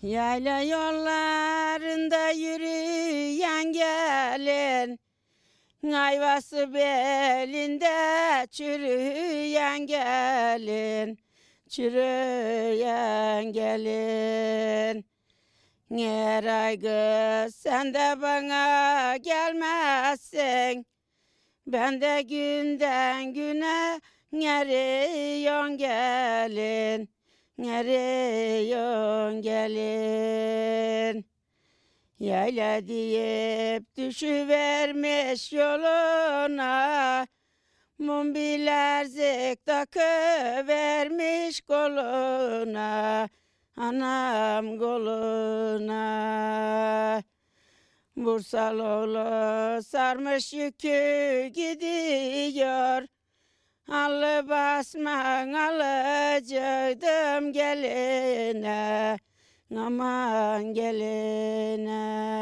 Yayla yollarında yürüyen gelin, ayvası belinde çürüyen gelin, çürüyen gelin. Neray kız sen de bana gelmezsin, ben de günden güne eriyon gelin, eriyon gelin. Yayla deyip düşüvermiş yoluna, mum bilezik takıvermiş koluna, anam koluna. Bursalıoğlu sarmış yükü gidiyor, allı basman alacaktım geline, aman geline.